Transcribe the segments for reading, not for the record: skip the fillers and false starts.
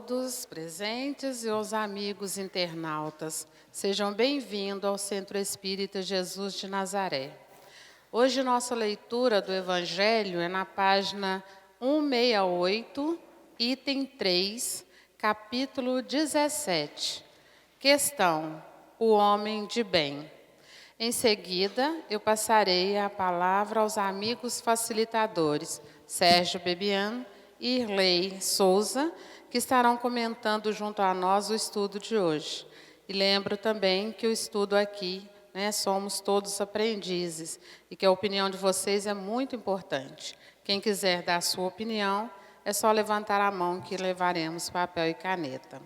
todos presentes e aos amigos internautas. Sejam bem-vindos ao Centro Espírita Jesus de Nazaré. Hoje nossa leitura do Evangelho é na página 168, item 3, capítulo 17. Questão: o homem de bem. Em seguida, eu passarei a palavra aos amigos facilitadores, Sérgio Bebiano e Irlei Souza, que estarão comentando junto a nós o estudo de hoje. E lembro também que o estudo aqui, somos todos aprendizes e que a opinião de vocês é muito importante. Quem quiser dar a sua opinião, é só levantar a mão que levaremos papel e caneta.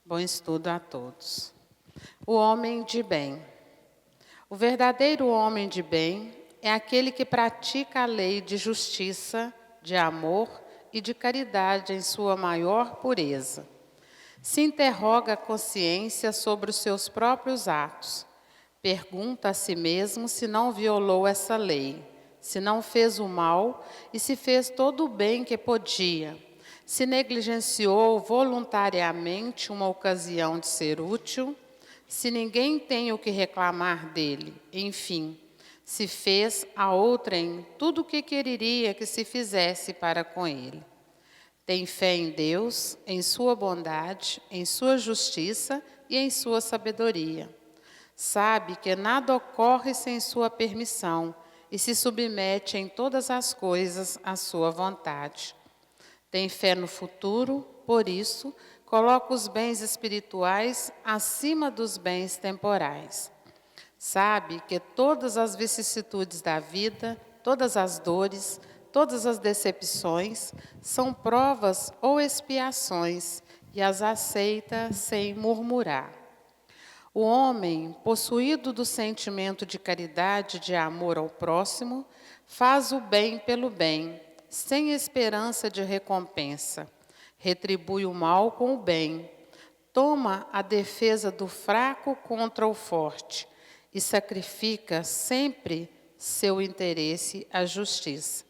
Bom estudo a todos. O homem de bem. O verdadeiro homem de bem é aquele que pratica a lei de justiça, de amor e de caridade em sua maior pureza. Se interroga a consciência sobre os seus próprios atos. Pergunta a si mesmo se não violou essa lei, se não fez o mal e se fez todo o bem que podia, se negligenciou voluntariamente uma ocasião de ser útil, se ninguém tem o que reclamar dele, enfim, se fez a outrem tudo o que quereria que se fizesse para com ele. Tem fé em Deus, em sua bondade, em sua justiça e em sua sabedoria. Sabe que nada ocorre sem sua permissão e se submete em todas as coisas à sua vontade. Tem fé no futuro, por isso, coloca os bens espirituais acima dos bens temporais. Sabe que todas as vicissitudes da vida, todas as dores, todas as decepções são provas ou expiações e as aceita sem murmurar. O homem, possuído do sentimento de caridade e de amor ao próximo, faz o bem pelo bem, sem esperança de recompensa. Retribui o mal com o bem. Toma a defesa do fraco contra o forte e sacrifica sempre seu interesse à justiça.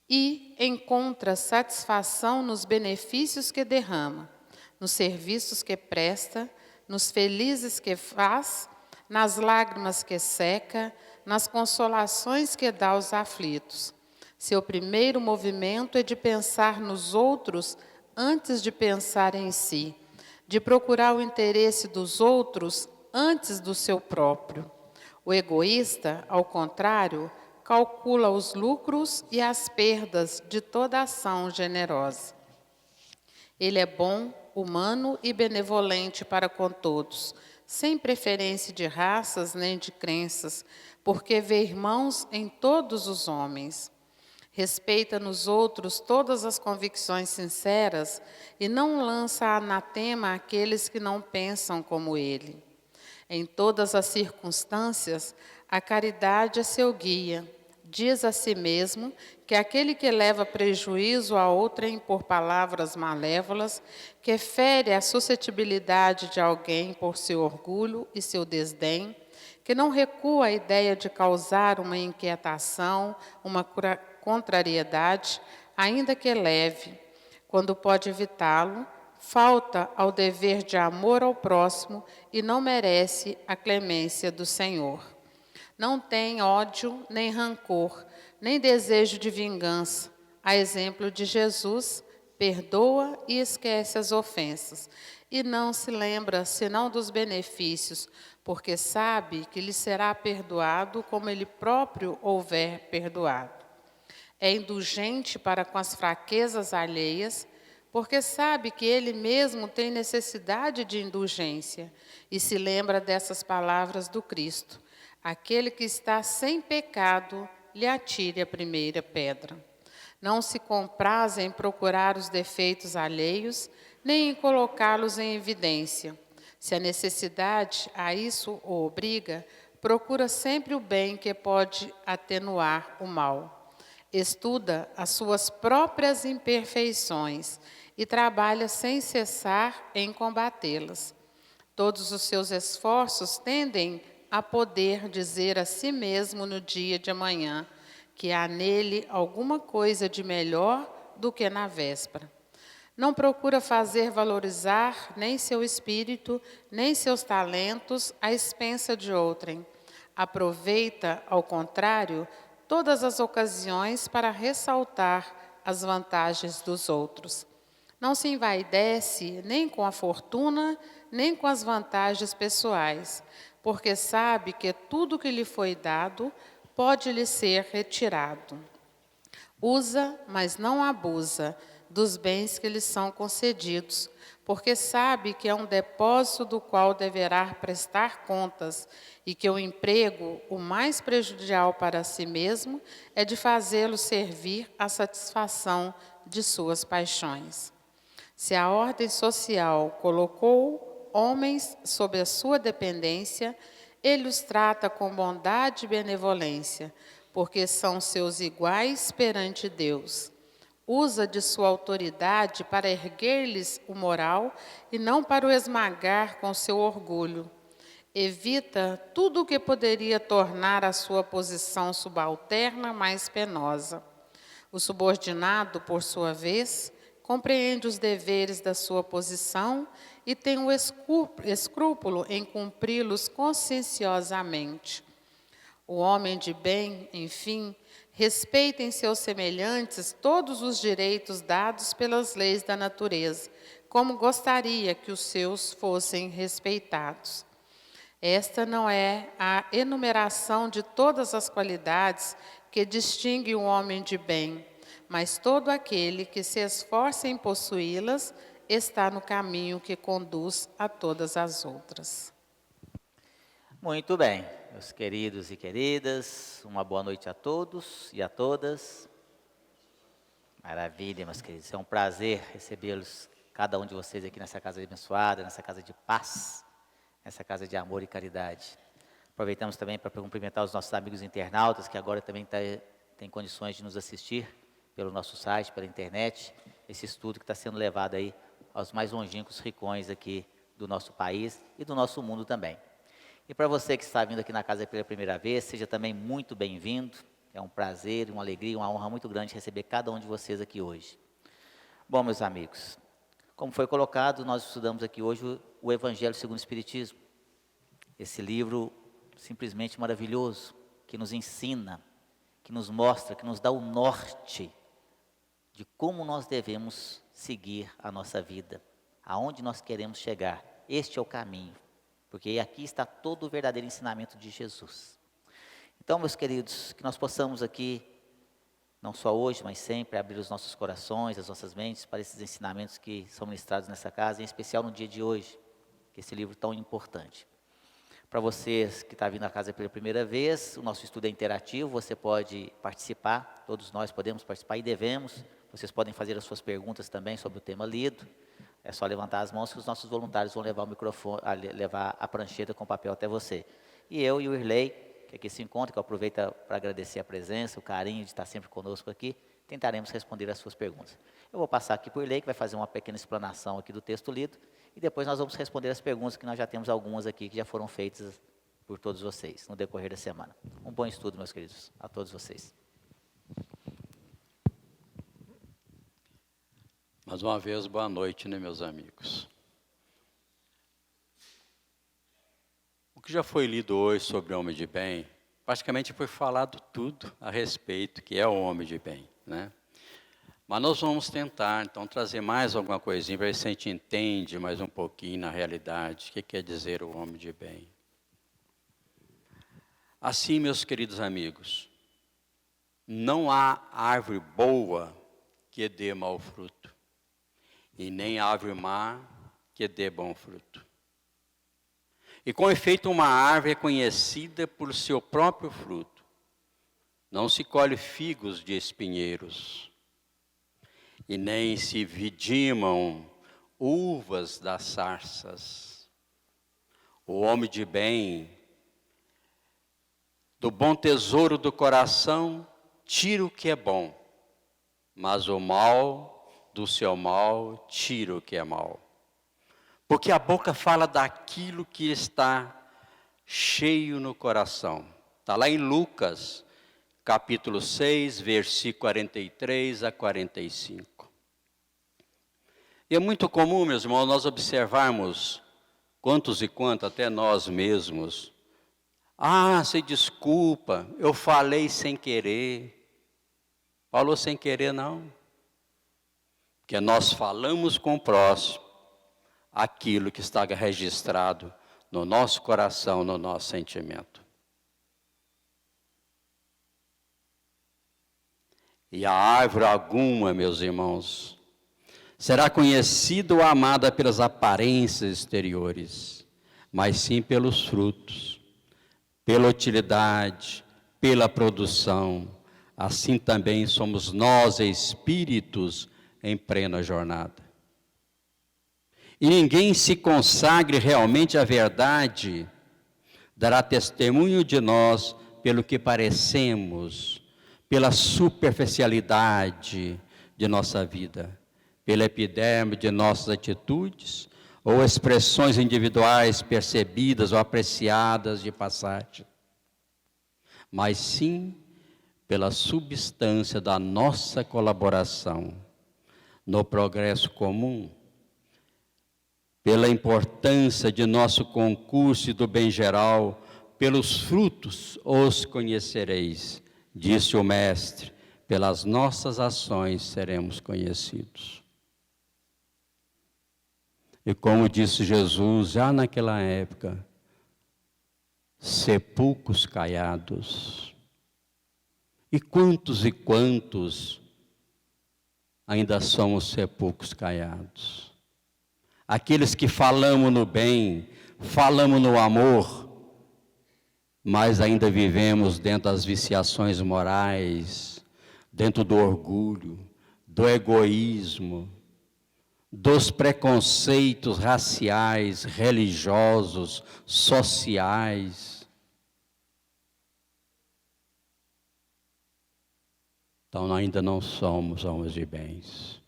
E encontra satisfação nos benefícios que derrama, nos serviços que presta, nos felizes que faz, nas lágrimas que seca, nas consolações que dá aos aflitos. Seu primeiro movimento é de pensar nos outros antes de pensar em si, de procurar o interesse dos outros antes do seu próprio. O egoísta, ao contrário, calcula os lucros e as perdas de toda ação generosa. Ele é bom, humano e benevolente para com todos, sem preferência de raças nem de crenças, porque vê irmãos em todos os homens. Respeita nos outros todas as convicções sinceras e não lança anatema àqueles que não pensam como ele. Em todas as circunstâncias, a caridade é seu guia. Diz a si mesmo que aquele que leva prejuízo a outrem por palavras malévolas, que fere a suscetibilidade de alguém por seu orgulho e seu desdém, que não recua à ideia de causar uma inquietação, uma contrariedade, ainda que leve, quando pode evitá-lo, falta ao dever de amor ao próximo e não merece a clemência do Senhor. Não tem ódio, nem rancor, nem desejo de vingança. A exemplo de Jesus, perdoa e esquece as ofensas. E não se lembra senão dos benefícios, porque sabe que lhe será perdoado como ele próprio houver perdoado. É indulgente para com as fraquezas alheias, porque sabe que ele mesmo tem necessidade de indulgência, e se lembra dessas palavras do Cristo. Aquele que está sem pecado, lhe atire a primeira pedra. Não se compraz em procurar os defeitos alheios, nem em colocá-los em evidência. Se a necessidade a isso o obriga, procura sempre o bem que pode atenuar o mal. Estuda as suas próprias imperfeições e trabalha sem cessar em combatê-las. Todos os seus esforços tendem a poder dizer a si mesmo no dia de amanhã que há nele alguma coisa de melhor do que na véspera. Não procura fazer valorizar nem seu espírito, nem seus talentos à expensa de outrem. Aproveita, ao contrário, todas as ocasiões para ressaltar as vantagens dos outros. Não se envaidece nem com a fortuna, nem com as vantagens pessoais, porque sabe que tudo que lhe foi dado pode lhe ser retirado. Usa, mas não abusa dos bens que lhe são concedidos, porque sabe que é um depósito do qual deverá prestar contas e que o emprego, o mais prejudicial para si mesmo, é de fazê-lo servir à satisfação de suas paixões. Se a ordem social colocou homens sob a sua dependência, ele os trata com bondade e benevolência, porque são seus iguais perante Deus. Usa de sua autoridade para erguer-lhes o moral e não para o esmagar com seu orgulho. Evita tudo o que poderia tornar a sua posição subalterna mais penosa. O subordinado, por sua vez, compreende os deveres da sua posição e tem o escrúpulo em cumpri-los conscienciosamente. O homem de bem, enfim, respeita em seus semelhantes todos os direitos dados pelas leis da natureza, como gostaria que os seus fossem respeitados. Esta não é a enumeração de todas as qualidades que distingue o homem de bem, mas todo aquele que se esforça em possuí-las está no caminho que conduz a todas as outras. Muito bem, meus queridos e queridas, uma boa noite a todos e a todas. Maravilha, meus queridos, é um prazer recebê-los, cada um de vocês aqui nessa casa abençoada, nessa casa de paz, nessa casa de amor e caridade. Aproveitamos também para cumprimentar os nossos amigos internautas, que agora também têm condições de nos assistir pelo nosso site, pela internet, esse estudo que está sendo levado aí aos mais longínquos rincões aqui do nosso país e do nosso mundo também. E para você que está vindo aqui na casa pela primeira vez, seja também muito bem-vindo. É um prazer, uma alegria, uma honra muito grande receber cada um de vocês aqui hoje. Bom, meus amigos, como foi colocado, nós estudamos aqui hoje o Evangelho segundo o Espiritismo. Esse livro simplesmente maravilhoso, que nos ensina, que nos mostra, que nos dá o norte de como nós devemos seguir a nossa vida, aonde nós queremos chegar. Este é o caminho. Porque aqui está todo o verdadeiro ensinamento de Jesus. Então, meus queridos, que nós possamos aqui, não só hoje, mas sempre, abrir os nossos corações, as nossas mentes, para esses ensinamentos que são ministrados nessa casa, em especial no dia de hoje, que esse livro tão importante. Para vocês que estão vindo à casa pela primeira vez, o nosso estudo é interativo, você pode participar, todos nós podemos participar e devemos. Vocês podem fazer as suas perguntas também sobre o tema lido. É só levantar as mãos que os nossos voluntários vão levar o microfone, levar a prancheta com papel até você. E eu e o Irley, que aqui se encontra, que eu aproveito para agradecer a presença, o carinho de estar sempre conosco aqui, tentaremos responder as suas perguntas. Eu vou passar aqui para o Irley, que vai fazer uma pequena explanação aqui do texto lido, e depois nós vamos responder as perguntas, que nós já temos algumas aqui, que já foram feitas por todos vocês, no decorrer da semana. Um bom estudo, meus queridos, a todos vocês. Mais uma vez, boa noite, né, meus amigos? O que já foi lido hoje sobre o homem de bem, praticamente foi falado tudo a respeito que é o homem de bem, né? Mas nós vamos tentar, então, trazer mais alguma coisinha para ver se a gente entende mais um pouquinho na realidade o que quer dizer o homem de bem. Assim, meus queridos amigos, não há árvore boa que dê mau fruto, e nem árvore má que dê bom fruto. E com efeito, uma árvore é conhecida por seu próprio fruto. Não se colhe figos de espinheiros, e nem se vidimam uvas das sarças. O homem de bem, do bom tesouro do coração, tira o que é bom, mas o mal do seu mal, tira o que é mal. Porque a boca fala daquilo que está cheio no coração. Está lá em Lucas, capítulo 6, versículo 43 a 45. E é muito comum, meus irmãos, nós observarmos quantos e quantos, até nós mesmos. Ah, se desculpa, eu falei sem querer. Falou sem querer, não. Porque nós falamos com o próximo aquilo que está registrado no nosso coração, no nosso sentimento. E a árvore alguma, meus irmãos, será conhecida ou amada pelas aparências exteriores, mas sim pelos frutos, pela utilidade, pela produção. Assim também somos nós, espíritos, em plena jornada. E ninguém se consagre realmente à verdade, dará testemunho de nós pelo que parecemos, pela superficialidade de nossa vida, pela epiderme de nossas atitudes, ou expressões individuais percebidas ou apreciadas de passagem, mas sim pela substância da nossa colaboração no progresso comum, pela importância de nosso concurso e do bem geral, pelos frutos os conhecereis, disse o Mestre, pelas nossas ações seremos conhecidos. E como disse Jesus, já naquela época, sepulcros caiados. E quantos ainda somos sepulcros caiados? Aqueles que falamos no bem, falamos no amor, mas ainda vivemos dentro das viciações morais, dentro do orgulho, do egoísmo, dos preconceitos raciais, religiosos, sociais. Então ainda não somos homens de bens.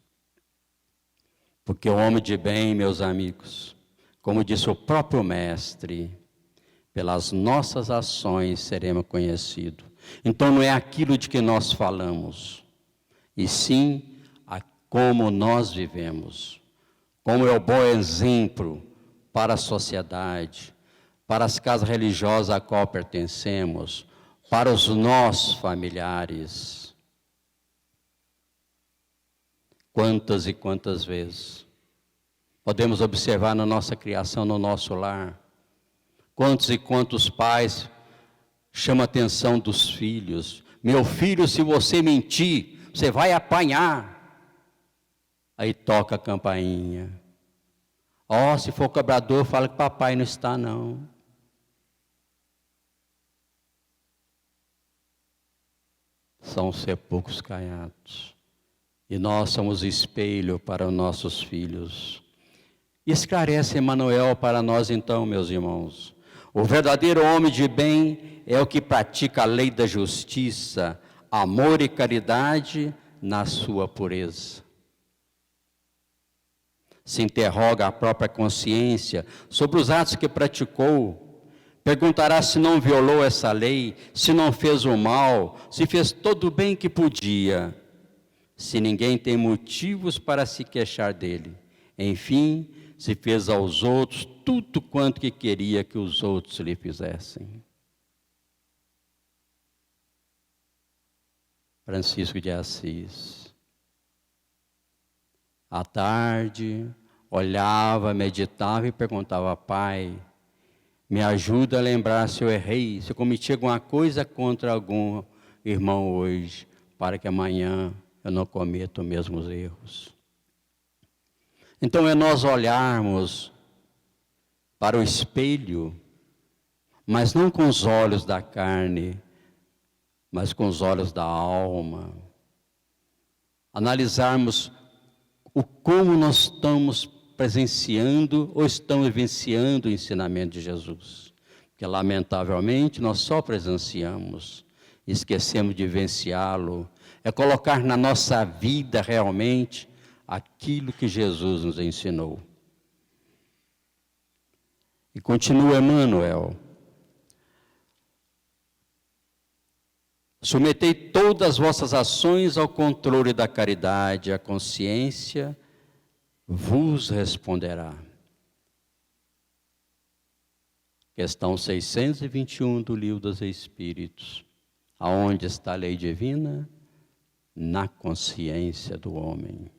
Porque o homem de bem, meus amigos, como disse o próprio Mestre, pelas nossas ações seremos conhecidos. Então não é aquilo de que nós falamos, e sim como nós vivemos. Como é o bom exemplo para a sociedade, para as casas religiosas a qual pertencemos, para os nossos familiares. Quantas e quantas vezes podemos observar na nossa criação, no nosso lar, quantos e quantos pais chamam a atenção dos filhos. Meu filho, se você mentir, você vai apanhar. Aí toca a campainha. Ó, se for cobrador, fala que papai não está, não. São sepulcros caiados. E nós somos espelho para os nossos filhos. Esclarece Emmanuel para nós então, meus irmãos. O verdadeiro homem de bem é o que pratica a lei da justiça, amor e caridade na sua pureza. Se interroga a própria consciência sobre os atos que praticou, perguntará se não violou essa lei, se não fez o mal, se fez todo o bem que podia, se ninguém tem motivos para se queixar dele. Enfim, se fez aos outros tudo quanto que queria que os outros lhe fizessem. Francisco de Assis. À tarde, olhava, meditava e perguntava: Pai, me ajuda a lembrar se eu errei, se eu cometi alguma coisa contra algum irmão hoje, para que amanhã eu não cometa os mesmos erros. Então é nós olharmos para o espelho, mas não com os olhos da carne, mas com os olhos da alma. Analisarmos como nós estamos presenciando ou estamos vivenciando o ensinamento de Jesus. Porque lamentavelmente nós só presenciamos, esquecemos de vivenciá-lo. É colocar na nossa vida realmente aquilo que Jesus nos ensinou. E continua Emmanuel. Submetei todas as vossas ações ao controle da caridade, à consciência vos responderá. Questão 621 do Livro dos Espíritos. Aonde está a lei divina? Na consciência do homem.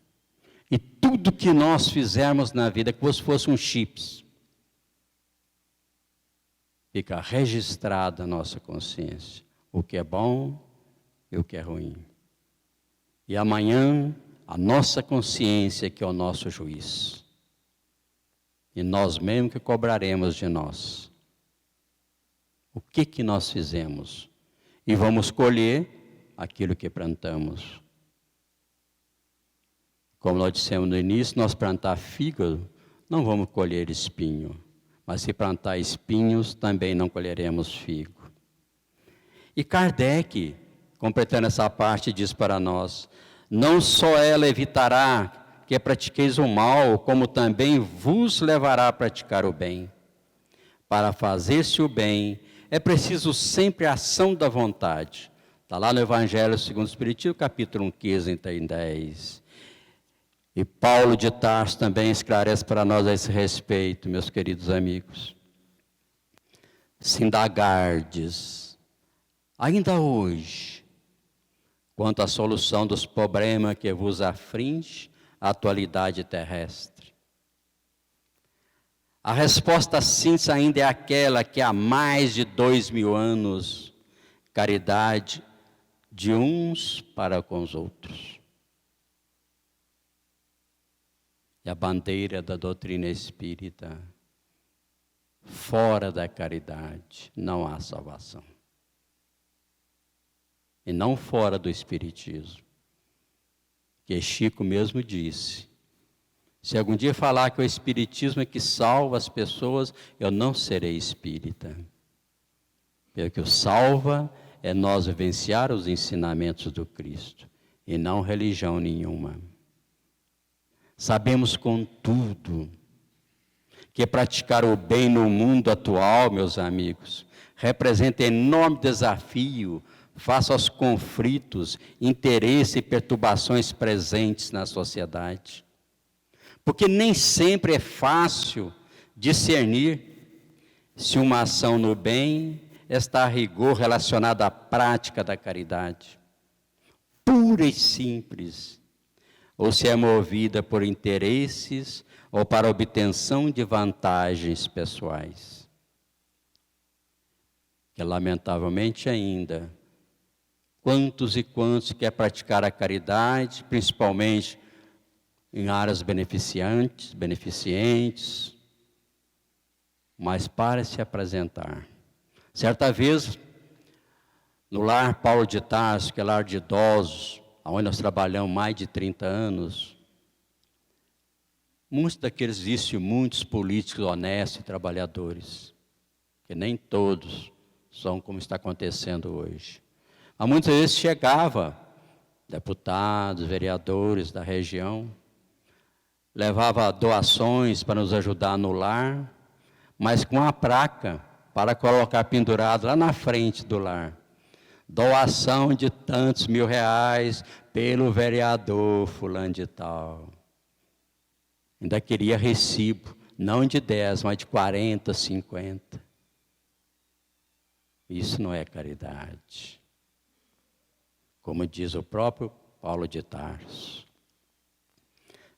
E tudo que nós fizermos na vida, que fosse um chips, fica registrado na nossa consciência. O que é bom e o que é ruim. E amanhã, a nossa consciência que é o nosso juiz. E nós mesmos que cobraremos de nós. O que nós fizemos? E vamos colher aquilo que plantamos. Como nós dissemos no início, nós plantar fígado, não vamos colher espinho. Mas se plantar espinhos, também não colheremos figo. E Kardec, completando essa parte, diz para nós, não só ela evitará que pratiqueis o mal, como também vos levará a praticar o bem. Para fazer-se o bem, é preciso sempre a ação da vontade. Está lá no Evangelho segundo o Espiritismo, capítulo 15, item 10. E Paulo de Tarso também esclarece para nós a esse respeito, meus queridos amigos. Se indagardes, ainda hoje, quanto à solução dos problemas que vos aflige a atualidade terrestre. A resposta simples ainda é aquela que há mais de 2000 anos, caridade de uns para com os outros. E a bandeira da doutrina espírita, fora da caridade não há salvação. E não fora do espiritismo. Que Chico mesmo disse, se algum dia falar que o espiritismo é que salva as pessoas, eu não serei espírita. Porque o salva é nós vivenciar os ensinamentos do Cristo, e não religião nenhuma. Sabemos, contudo, que praticar o bem no mundo atual, meus amigos, representa enorme desafio face aos conflitos, interesses e perturbações presentes na sociedade. Porque nem sempre é fácil discernir se uma ação no bem está a rigor relacionada à prática da caridade, pura e simples, ou se é movida por interesses ou para obtenção de vantagens pessoais. Que lamentavelmente ainda, quantos e quantos querem praticar a caridade, principalmente em áreas beneficientes, mas para se apresentar. Certa vez, no lar Paulo de Tarso, que é lar de idosos, onde nós trabalhamos mais de 30 anos, muitos daqueles existem muitos políticos honestos e trabalhadores, que nem todos são como está acontecendo hoje. Mas muitas vezes chegava deputados, vereadores da região, levava doações para nos ajudar no lar, mas com a placa para colocar pendurado lá na frente do lar. Doação de tantos mil reais pelo vereador fulano de tal. Ainda queria recibo, não de 10, mas de 40, 50. Isso não é caridade. Como diz o próprio Paulo de Tarso.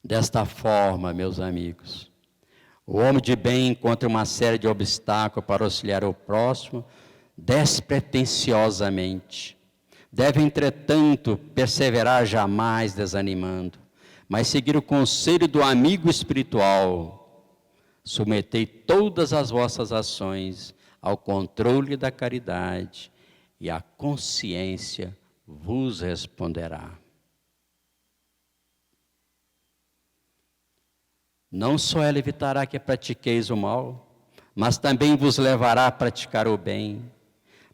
Desta forma, meus amigos, o homem de bem encontra uma série de obstáculos para auxiliar o próximo despretensiosamente. Deve, entretanto, perseverar jamais desanimando, mas seguir o conselho do amigo espiritual. Submetei todas as vossas ações ao controle da caridade e a consciência vos responderá. Não só ela evitará que pratiqueis o mal, mas também vos levará a praticar o bem.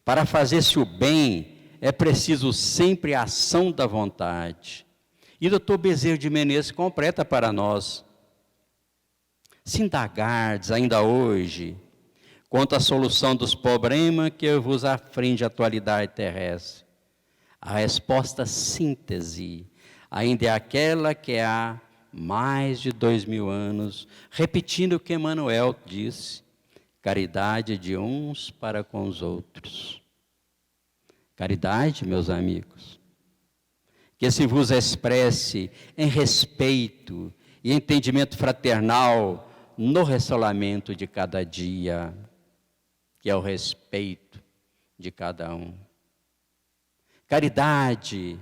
Para fazer-se o bem, é preciso sempre a ação da vontade. E o Dr. Bezerra de Menezes completa para nós. Se indagardes ainda hoje, quanto à solução dos problemas que vos aflige a atualidade terrestre, a resposta síntese ainda é aquela que há mais de 2000 anos, repetindo o que Emmanuel disse: caridade de uns para com os outros. Caridade, meus amigos, que se vos expresse em respeito e entendimento fraternal no relacionamento de cada dia, que é o respeito de cada um. Caridade,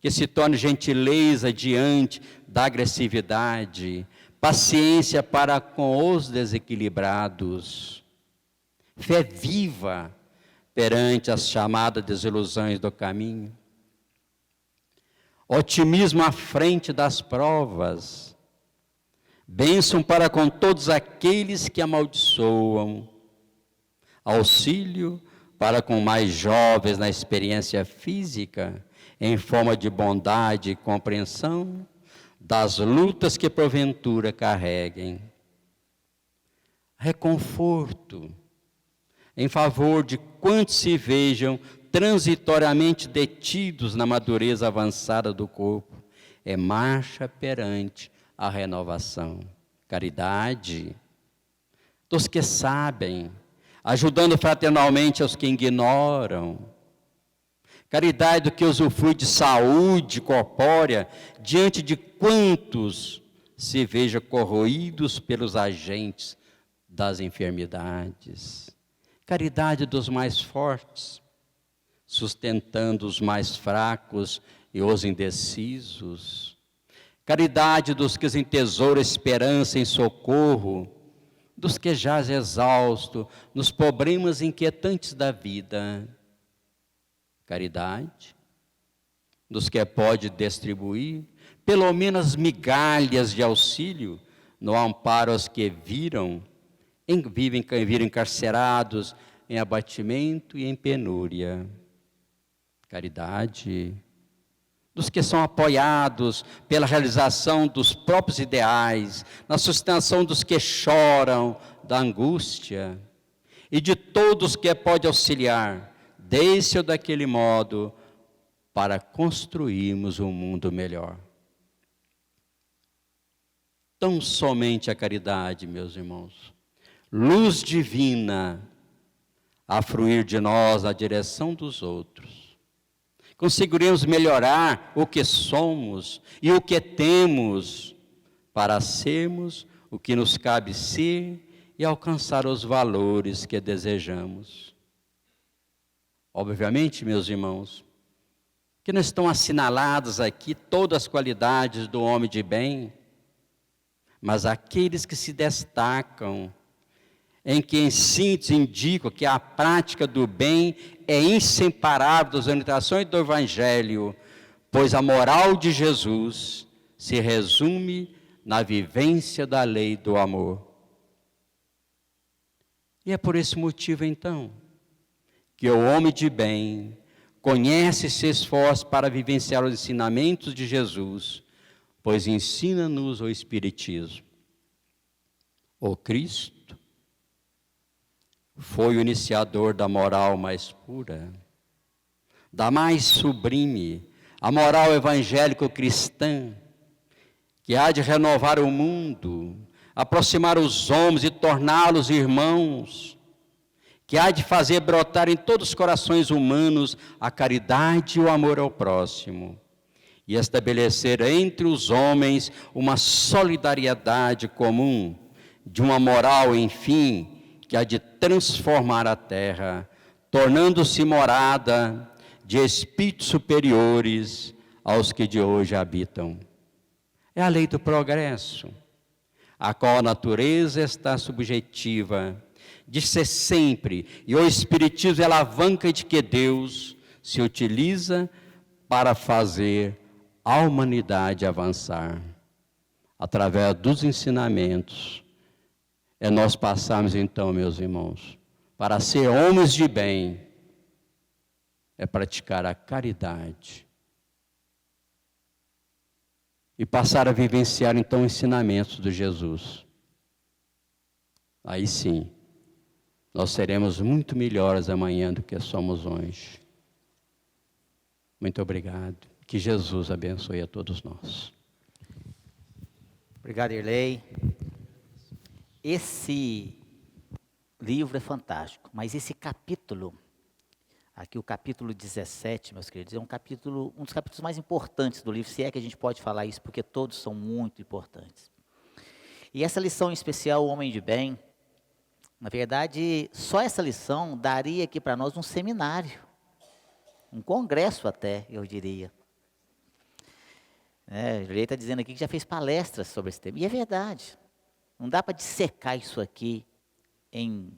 que se torne gentileza diante da agressividade, paciência para com os desequilibrados, fé viva perante as chamadas desilusões do caminho, otimismo à frente das provas, bênção para com todos aqueles que amaldiçoam, auxílio para com mais jovens na experiência física, em forma de bondade e compreensão das lutas que porventura carreguem. Reconforto em favor de quantos se vejam transitoriamente detidos na madureza avançada do corpo, é marcha perante a renovação. Caridade dos que sabem, ajudando fraternalmente aos que ignoram. Caridade do que usufrui de saúde corpórea, diante de quantos se vejam corroídos pelos agentes das enfermidades. Caridade dos mais fortes, sustentando os mais fracos e os indecisos. Caridade dos que entesouram esperança em socorro, dos que jaz exausto nos problemas inquietantes da vida. Caridade dos que pode distribuir pelo menos migalhas de auxílio no amparo aos que viram encarcerados em abatimento e em penúria. Caridade dos que são apoiados pela realização dos próprios ideais, na sustentação dos que choram da angústia, e de todos que pode auxiliar, desse ou daquele modo, para construirmos um mundo melhor. Tão somente a caridade, meus irmãos, luz divina a fruir de nós na direção dos outros. Conseguiremos melhorar o que somos e o que temos para sermos o que nos cabe ser e alcançar os valores que desejamos. Obviamente, meus irmãos, que não estão assinaladas aqui todas as qualidades do homem de bem, mas aqueles que se destacam, em que em síntese indicam que a prática do bem é inseparável das orientações do Evangelho, pois a moral de Jesus se resume na vivência da lei do amor. E é por esse motivo, então, que o homem de bem conhece e se esforça para vivenciar os ensinamentos de Jesus, pois ensina-nos o Espiritismo. O Cristo foi o iniciador da moral mais pura, da mais sublime, a moral evangélico-cristã, que há de renovar o mundo, aproximar os homens e torná-los irmãos, que há de fazer brotar em todos os corações humanos a caridade e o amor ao próximo, e estabelecer entre os homens uma solidariedade comum, de uma moral, enfim, que há de transformar a terra, tornando-se morada de espíritos superiores aos que de hoje habitam. É a lei do progresso, a qual a natureza está subjetiva de ser sempre, e o Espiritismo é a alavanca de que Deus se utiliza para fazer a humanidade avançar. Através dos ensinamentos, nós passarmos então, meus irmãos, para ser homens de bem, é praticar a caridade. E passar a vivenciar então ensinamentos de Jesus. Aí sim, nós seremos muito melhores amanhã do que somos hoje. Muito obrigado. Que Jesus abençoe a todos nós. Obrigado, Irlei. Esse livro é fantástico, mas esse capítulo, aqui o capítulo 17, meus queridos, é um dos capítulos mais importantes do livro, se é que a gente pode falar isso, porque todos são muito importantes. E essa lição em especial, o homem de bem, na verdade, só essa lição daria aqui para nós um seminário, um congresso até, eu diria. Ele está dizendo aqui que já fez palestras sobre esse tema, e é verdade. Não dá para dissecar isso aqui em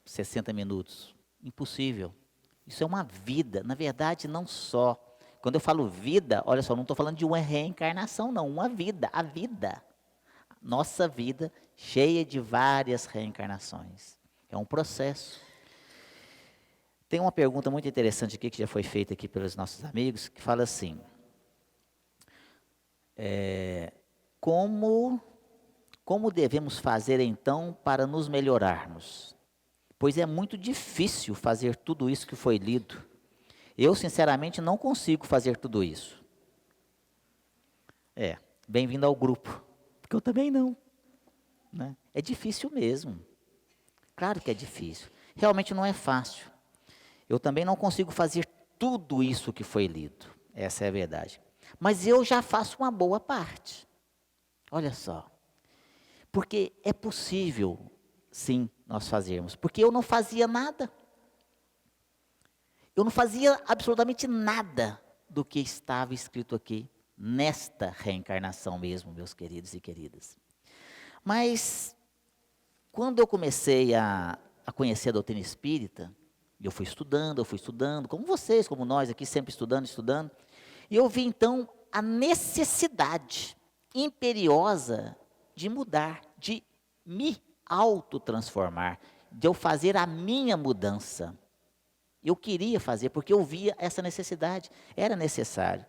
60 minutos. Impossível. Isso é uma vida, na verdade, não só. Quando eu falo vida, olha só, não estou falando de uma reencarnação, não, uma vida, a vida. Nossa vida cheia de várias reencarnações. É um processo. Tem uma pergunta muito interessante aqui, que já foi feita aqui pelos nossos amigos, que fala assim, como devemos fazer então para nos melhorarmos? Pois é muito difícil fazer tudo isso que foi lido. Eu, sinceramente, não consigo fazer tudo isso. Bem-vindo ao grupo, porque eu também não. Né? É difícil mesmo. Claro que é difícil. Realmente não é fácil. Eu também não consigo fazer tudo isso que foi lido. Essa é a verdade. Mas eu já faço uma boa parte. Olha só. Porque é possível, sim, nós fazermos. Porque eu não fazia nada. Eu não fazia absolutamente nada do que estava escrito aqui, nesta reencarnação mesmo, meus queridos e queridas. Mas, quando eu comecei a conhecer a doutrina espírita, eu fui estudando, como vocês, como nós aqui, sempre estudando, e eu vi então a necessidade imperiosa de mudar, de me autotransformar, de eu fazer a minha mudança. Eu queria fazer, porque eu via essa necessidade, era necessário.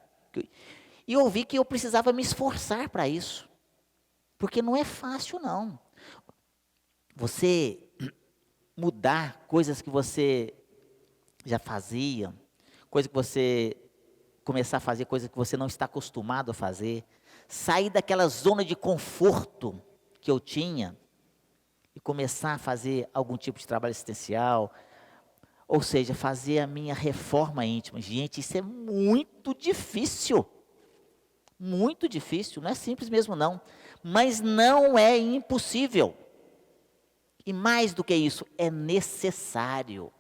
E eu vi que eu precisava me esforçar para isso, porque não é fácil não. Você mudar coisas que você já fazia, coisa que você começar a fazer, coisa que você não está acostumado a fazer, sair daquela zona de conforto que eu tinha e começar a fazer algum tipo de trabalho assistencial, ou seja, fazer a minha reforma íntima. Gente, isso é muito difícil, não é simples mesmo não, mas não é impossível. E mais do que isso, é necessário,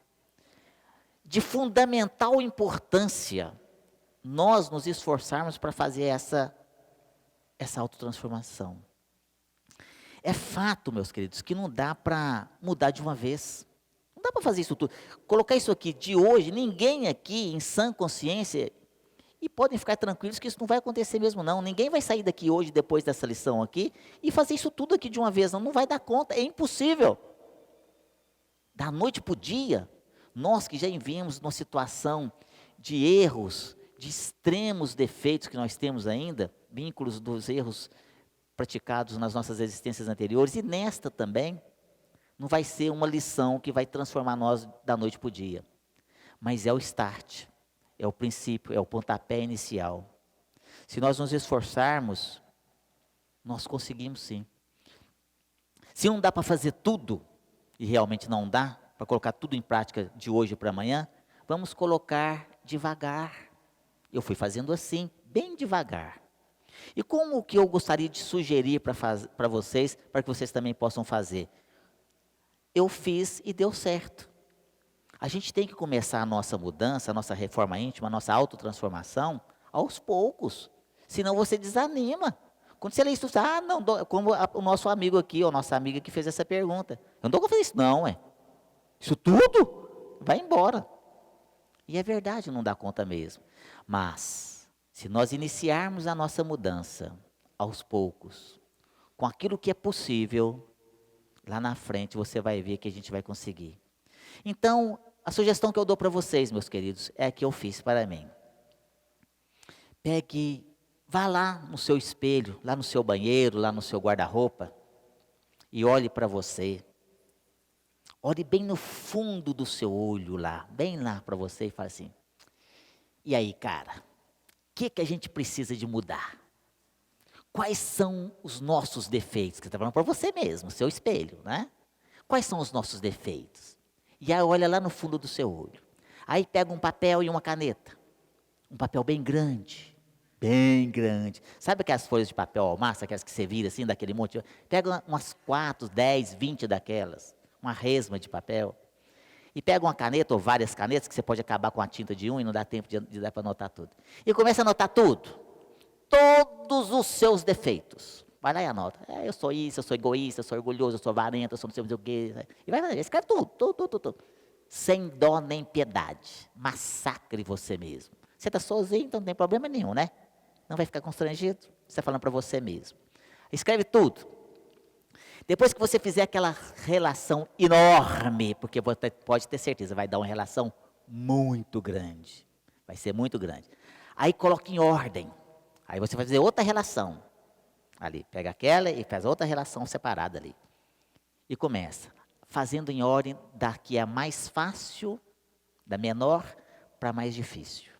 de fundamental importância, nós nos esforçarmos para fazer essa autotransformação. É fato, meus queridos, que não dá para mudar de uma vez. Não dá para fazer isso tudo. Colocar isso aqui de hoje, ninguém aqui em sã consciência, e podem ficar tranquilos que isso não vai acontecer mesmo não. Ninguém vai sair daqui hoje, depois dessa lição aqui, e fazer isso tudo aqui de uma vez. Não vai dar conta, é impossível. Da noite para o dia, nós que já vivemos numa situação de erros, de extremos defeitos que nós temos ainda, vínculos dos erros praticados nas nossas existências anteriores, e nesta também, não vai ser uma lição que vai transformar nós da noite para o dia. Mas é o start, é o princípio, é o pontapé inicial. Se nós nos esforçarmos, nós conseguimos sim. Se não dá para fazer tudo, e realmente não dá, para colocar tudo em prática de hoje para amanhã, vamos colocar devagar. Eu fui fazendo assim, bem devagar. E como que eu gostaria de sugerir para vocês, para que vocês também possam fazer? Eu fiz e deu certo. A gente tem que começar a nossa mudança, a nossa reforma íntima, a nossa autotransformação, aos poucos. Senão você desanima. Quando você lê isso, não, como o nosso amigo aqui, ou nossa amiga que fez essa pergunta. Eu não dou para fazer isso, não, Isso tudo? Vai embora. E é verdade, não dá conta mesmo. Mas, se nós iniciarmos a nossa mudança, aos poucos, com aquilo que é possível, lá na frente você vai ver que a gente vai conseguir. Então, a sugestão que eu dou para vocês, meus queridos, é a que eu fiz para mim. Vá lá no seu espelho, lá no seu banheiro, lá no seu guarda-roupa, e olhe para você. Olhe bem no fundo do seu olho lá, bem lá para você e fale assim, e aí, cara, o que a gente precisa de mudar? Quais são os nossos defeitos? Que você está falando para você mesmo, seu espelho, né? Quais são os nossos defeitos? E aí olha lá no fundo do seu olho. Aí pega um papel e uma caneta. Um papel bem grande. Bem grande. Sabe aquelas folhas de papel ao massa, aquelas que você vira assim, daquele monte? Pega umas 4, 10, 20 daquelas. Uma resma de papel. E pega uma caneta ou várias canetas, que você pode acabar com a tinta de um e não dá tempo de dar para anotar tudo. E começa a anotar tudo. Todos os seus defeitos. Vai lá e anota. Eu sou isso, eu sou egoísta, eu sou orgulhoso, eu sou avarento, eu sou não sei o quê. E vai fazer, escreve tudo. Sem dó nem piedade. Massacre você mesmo. Você está sozinho, então não tem problema nenhum, né? Não vai ficar constrangido. Você está falando para você mesmo. Escreve tudo. Depois que você fizer aquela relação enorme, porque você pode ter certeza, vai dar uma relação muito grande. Vai ser muito grande. Aí coloca em ordem. Aí você vai fazer outra relação. Ali, pega aquela e faz outra relação separada ali. E começa, fazendo em ordem da que é mais fácil, da menor para a mais difícil.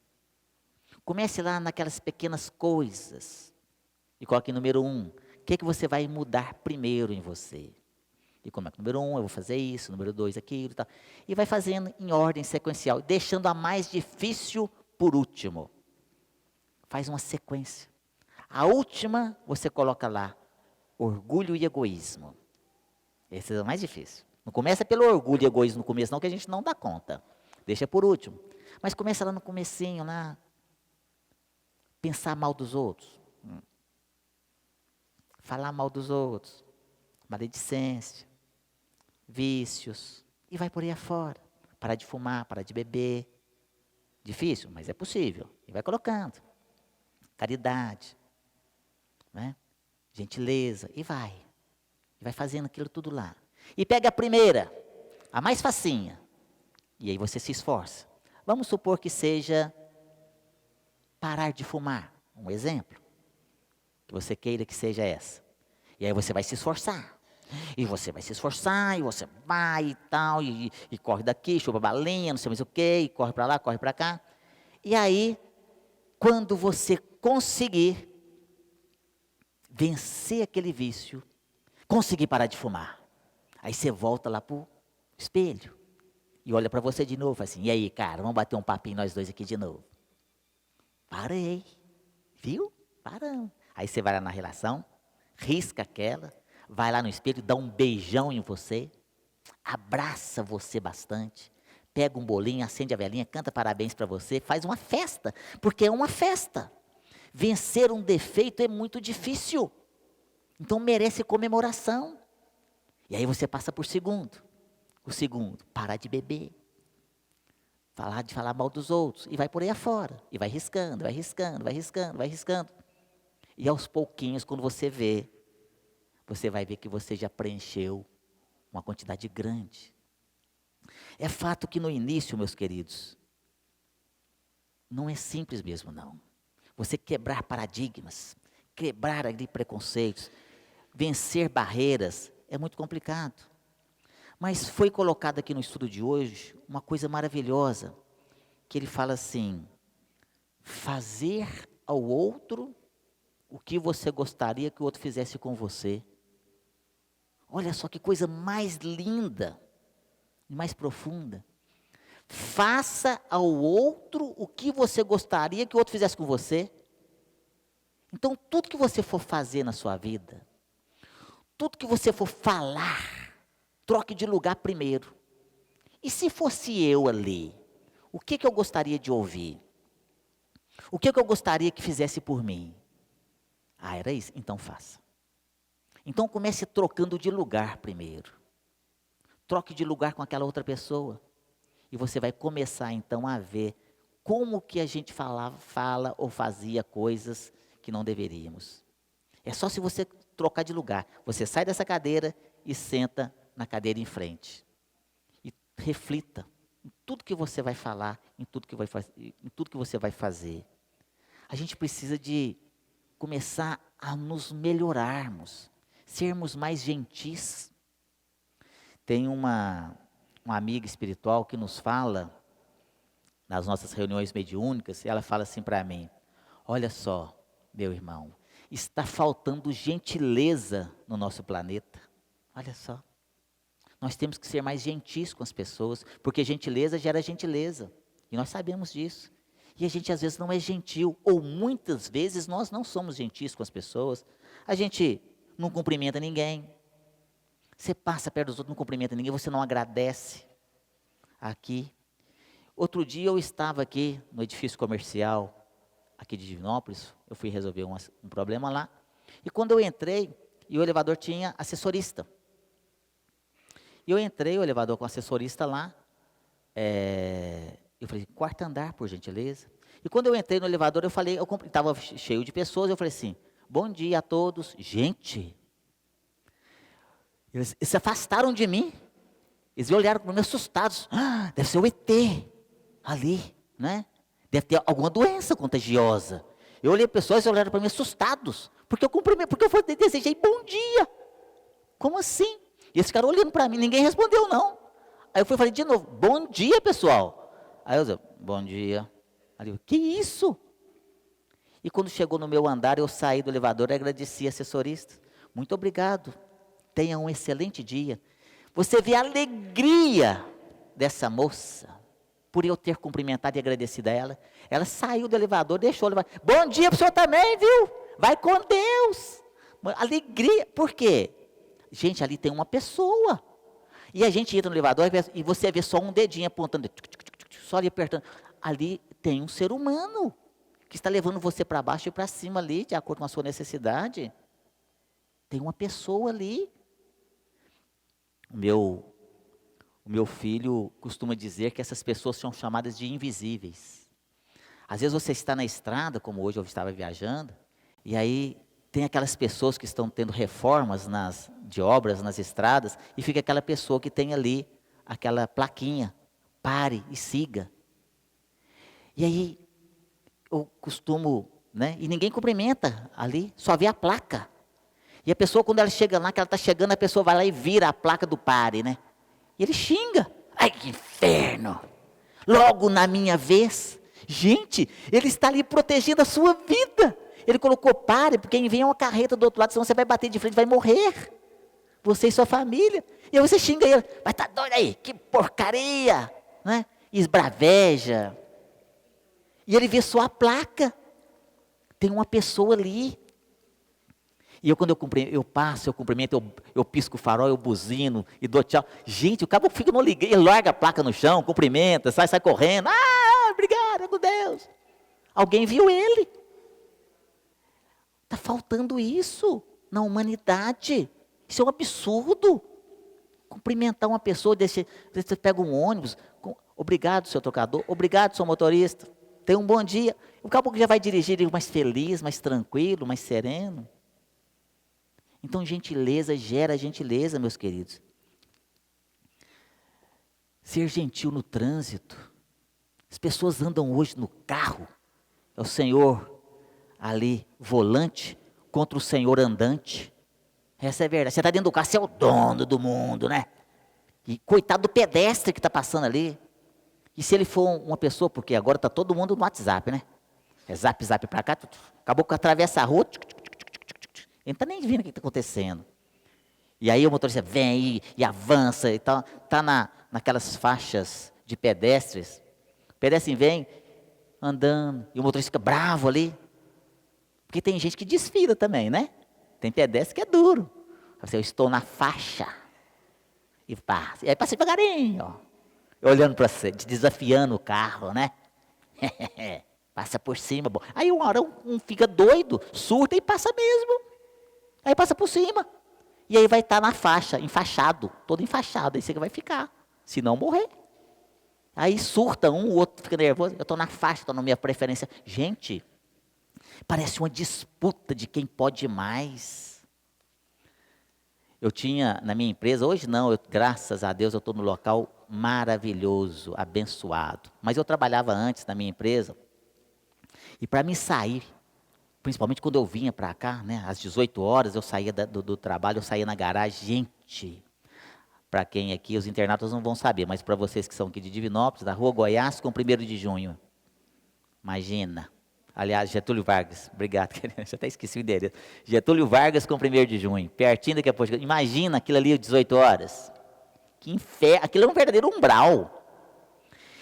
Comece lá naquelas pequenas coisas. E coloque número 1. O que você vai mudar primeiro em você? E como é que número 1, eu vou fazer isso, número 2, aquilo e tal. E vai fazendo em ordem sequencial, deixando a mais difícil por último. Faz uma sequência. A última, você coloca lá, orgulho e egoísmo. Esse é o mais difícil. Não começa pelo orgulho e egoísmo no começo, não, que a gente não dá conta. Deixa por último. Mas começa lá no comecinho, lá. Pensar mal dos outros. Falar mal dos outros. Maledicência. Vícios. E vai por aí afora. Parar de fumar, parar de beber. Difícil, mas é possível. E vai colocando. Caridade. Né? Gentileza. E vai. E vai fazendo aquilo tudo lá. E pega a primeira, a mais facinha. E aí você se esforça. Vamos supor que seja parar de fumar. Um exemplo. Que você queira que seja essa. E aí você vai se esforçar. E você vai se esforçar, e você vai e tal, e corre daqui, chupa balinha, não sei mais o quê, e corre para lá, corre para cá. E aí, quando você conseguir vencer aquele vício, conseguir parar de fumar, aí você volta lá pro espelho, e olha para você de novo, assim, e aí, cara, vamos bater um papinho nós dois aqui de novo. Parei, viu? Paramos. Aí você vai lá na relação, risca aquela, vai lá no espelho, dá um beijão em você, abraça você bastante, pega um bolinho, acende a velinha, canta parabéns para você, faz uma festa, porque é uma festa. Vencer um defeito é muito difícil, então merece comemoração. E aí você passa por segundo. O segundo, parar de beber, parar de falar mal dos outros, e vai por aí afora, e vai riscando, vai riscando, vai riscando, vai riscando. E aos pouquinhos, quando você vê, você vai ver que você já preencheu uma quantidade grande. É fato que no início, meus queridos, não é simples mesmo, não. Você quebrar paradigmas, quebrar ali preconceitos, vencer barreiras, é muito complicado. Mas foi colocado aqui no estudo de hoje uma coisa maravilhosa, que ele fala assim, fazer ao outro o que você gostaria que o outro fizesse com você. Olha só que coisa mais linda, mais profunda. Faça ao outro o que você gostaria que o outro fizesse com você. Então, tudo que você for fazer na sua vida, tudo que você for falar, troque de lugar primeiro. E se fosse eu ali, o que eu gostaria de ouvir? O que eu gostaria que fizesse por mim? Ah, era isso? Então faça. Então comece trocando de lugar primeiro. Troque de lugar com aquela outra pessoa. E você vai começar então a ver como que a gente fala ou fazia coisas que não deveríamos. É só se você trocar de lugar. Você sai dessa cadeira e senta na cadeira em frente. E reflita em tudo que você vai falar, em tudo que você vai fazer. A gente precisa de começar a nos melhorarmos, sermos mais gentis. Tem uma amiga espiritual que nos fala, nas nossas reuniões mediúnicas, ela fala assim para mim, olha só, meu irmão, está faltando gentileza no nosso planeta. Olha só. Nós temos que ser mais gentis com as pessoas, porque gentileza gera gentileza. E nós sabemos disso. E a gente às vezes não é gentil, ou muitas vezes nós não somos gentis com as pessoas. A gente não cumprimenta ninguém. Você passa perto dos outros, não cumprimenta ninguém, você não agradece. Aqui. Outro dia eu estava aqui no edifício comercial, aqui de Divinópolis, eu fui resolver um problema lá. E quando eu entrei, e o elevador tinha assessorista. E eu entrei, o elevador com o assessorista lá, eu falei, quarto andar, por gentileza. E quando eu entrei no elevador, eu falei, estava cheio de pessoas, eu falei assim, bom dia a todos. Gente, eles se afastaram de mim, eles olharam para mim assustados, deve ser o ET ali, né? Deve ter alguma doença contagiosa. Eu olhei pessoas e olharam para mim assustados, porque eu desejei bom dia. Como assim? E eles ficaram olhando para mim, ninguém respondeu não. Aí eu falei de novo, bom dia pessoal. Aí eu disse, bom dia. Aí eu, que isso? E quando chegou no meu andar, eu saí do elevador e agradeci a assessorista. Muito obrigado, tenha um excelente dia. Você vê a alegria dessa moça, por eu ter cumprimentado e agradecido a ela. Ela saiu do elevador, deixou o elevador. Bom dia para o senhor também, viu? Vai com Deus. Alegria, por quê? Gente, ali tem uma pessoa. E a gente entra no elevador e você vê só um dedinho apontando, só ali apertando. Ali tem um ser humano que está levando você para baixo e para cima ali, de acordo com a sua necessidade. Tem uma pessoa ali. O meu filho costuma dizer que essas pessoas são chamadas de invisíveis. Às vezes você está na estrada, como hoje eu estava viajando, e aí tem aquelas pessoas que estão tendo reformas de obras nas estradas, e fica aquela pessoa que tem ali aquela plaquinha, pare e siga. E aí eu costumo, né, e ninguém cumprimenta ali, só vê a placa. E a pessoa, quando ela chega lá, que ela está chegando, a pessoa vai lá e vira a placa do pare, né? E ele xinga. Ai, que inferno! Logo na minha vez. Gente, ele está ali protegendo a sua vida. Ele colocou pare, porque quem vem é uma carreta do outro lado, senão você vai bater de frente, vai morrer. Você e sua família. E aí você xinga ele. Mas tá doido aí, que porcaria! Né? Esbraveja. E ele vê só a placa. Tem uma pessoa ali. E eu, quando eu passo, eu cumprimento, eu pisco o farol, eu buzino e dou tchau. Gente, o cabo fica no liguei, ele larga a placa no chão, cumprimenta, sai correndo. Obrigado, meu Deus. Alguém viu ele. Está faltando isso na humanidade. Isso é um absurdo. Cumprimentar uma pessoa, você pega um ônibus, obrigado, seu tocador, obrigado, seu motorista, tenha um bom dia. O cabo já vai dirigir mais feliz, mais tranquilo, mais sereno. Então, gentileza gera gentileza, meus queridos. Ser gentil no trânsito. As pessoas andam hoje no carro. É o senhor ali, volante, contra o senhor andante. Essa é a verdade. Você está dentro do carro, você é o dono do mundo, né? E coitado do pedestre que está passando ali. E se ele for uma pessoa, porque agora está todo mundo no WhatsApp, né? É zap para cá, acabou que atravessa a rua, ele não está nem vendo o que está acontecendo. E aí o motorista vem aí e avança e tal. Está naquelas faixas de pedestres. O pedestre vem andando e o motorista fica bravo ali. Porque tem gente que desfila também, né? Tem pedestre que é duro. Eu estou na faixa. E passa. E aí passa devagarinho, ó. Olhando para você, desafiando o carro, né? Passa por cima. Bom. Aí uma hora um fica doido, surta e passa mesmo. Aí passa por cima. E aí vai estar na faixa, enfaixado, todo enfaixado. Aí você vai ficar, se não morrer. Aí surta o outro fica nervoso. Eu estou na faixa, estou na minha preferência. Gente, parece uma disputa de quem pode mais. Eu tinha na minha empresa, hoje não, graças a Deus eu estou no local maravilhoso, abençoado. Mas eu trabalhava antes na minha empresa. E para mim sair, principalmente quando eu vinha para cá, né, às 18 horas, eu saía do trabalho, eu saía na garagem. Gente, para quem aqui, os internautas não vão saber, mas para vocês que são aqui de Divinópolis, da Rua Goiás com 1º de junho. Imagina, Aliás, Getúlio Vargas, obrigado, já até esqueci o endereço. Getúlio Vargas com 1º de junho, pertinho daqui a pouco. Imagina aquilo ali, 18 horas. Que inferno, aquilo é um verdadeiro umbral.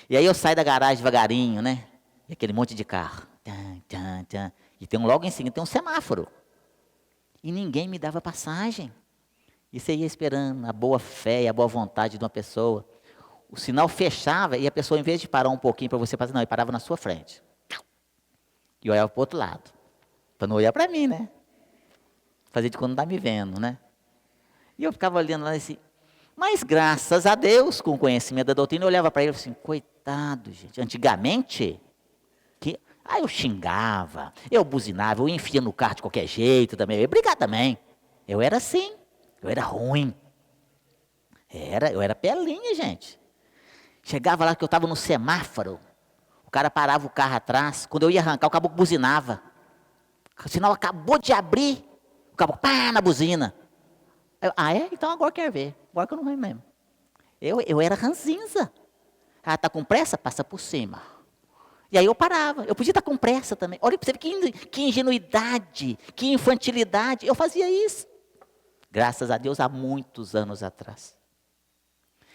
E aí eu saio da garagem devagarinho, né? E aquele monte de carro. Tchan, tchan, tchan. E tem logo em seguida, tem um semáforo. E ninguém me dava passagem. E você ia esperando a boa fé e a boa vontade de uma pessoa. O sinal fechava e a pessoa, em vez de parar um pouquinho para você passar, não, ele parava na sua frente. E olhava para o outro lado. Para não olhar para mim, né? Fazer de quando não está me vendo, né? E eu ficava olhando lá assim. Mas graças a Deus, com o conhecimento da doutrina, eu olhava para ele e falava assim, coitado, gente. Antigamente, eu xingava, eu buzinava, eu enfia no carro de qualquer jeito também. Eu ia brigar também. Eu era assim, eu era ruim. Eu era pelinha, gente. Chegava lá que eu estava no semáforo, o cara parava o carro atrás, quando eu ia arrancar, o caboclo buzinava. O sinal acabou de abrir, o caboclo, pá, na buzina. É? Então agora quer ver, agora que eu não venho mesmo. Eu era ranzinza. Ah, tá com pressa? Passa por cima. E aí eu parava, eu podia estar com pressa também. Olha para você ver que ingenuidade, que infantilidade, eu fazia isso. Graças a Deus, há muitos anos atrás.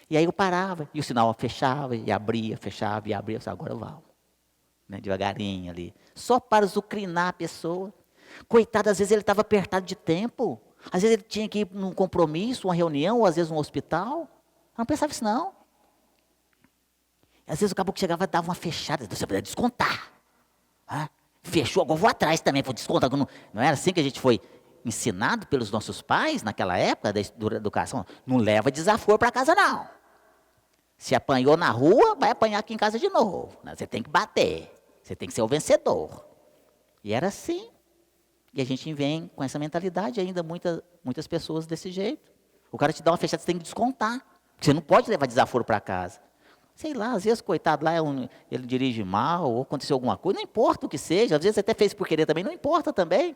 E aí eu parava, e o sinal fechava, e abria, fechava, e abria. Eu disse, agora eu vou. Né, devagarinho ali. Só para azucrinar a pessoa. Coitado, às vezes ele estava apertado de tempo. Às vezes ele tinha que ir num compromisso, uma reunião, ou às vezes num hospital. Eu não pensava isso não. Às vezes o caboclo chegava e dava uma fechada. Você podia descontar. Fechou, agora eu vou atrás também, vou descontar. Não era assim que a gente foi ensinado pelos nossos pais, naquela época da educação? Não leva desaforo para casa não. Se apanhou na rua, vai apanhar aqui em casa de novo. Você tem que bater. Você tem que ser o vencedor. E era assim. E a gente vem com essa mentalidade ainda, muitas pessoas desse jeito. O cara te dá uma fechada, você tem que descontar. Porque você não pode levar desaforo para casa. Sei lá, às vezes, coitado, lá ele dirige mal, ou aconteceu alguma coisa, não importa o que seja. Às vezes até fez por querer também, não importa também.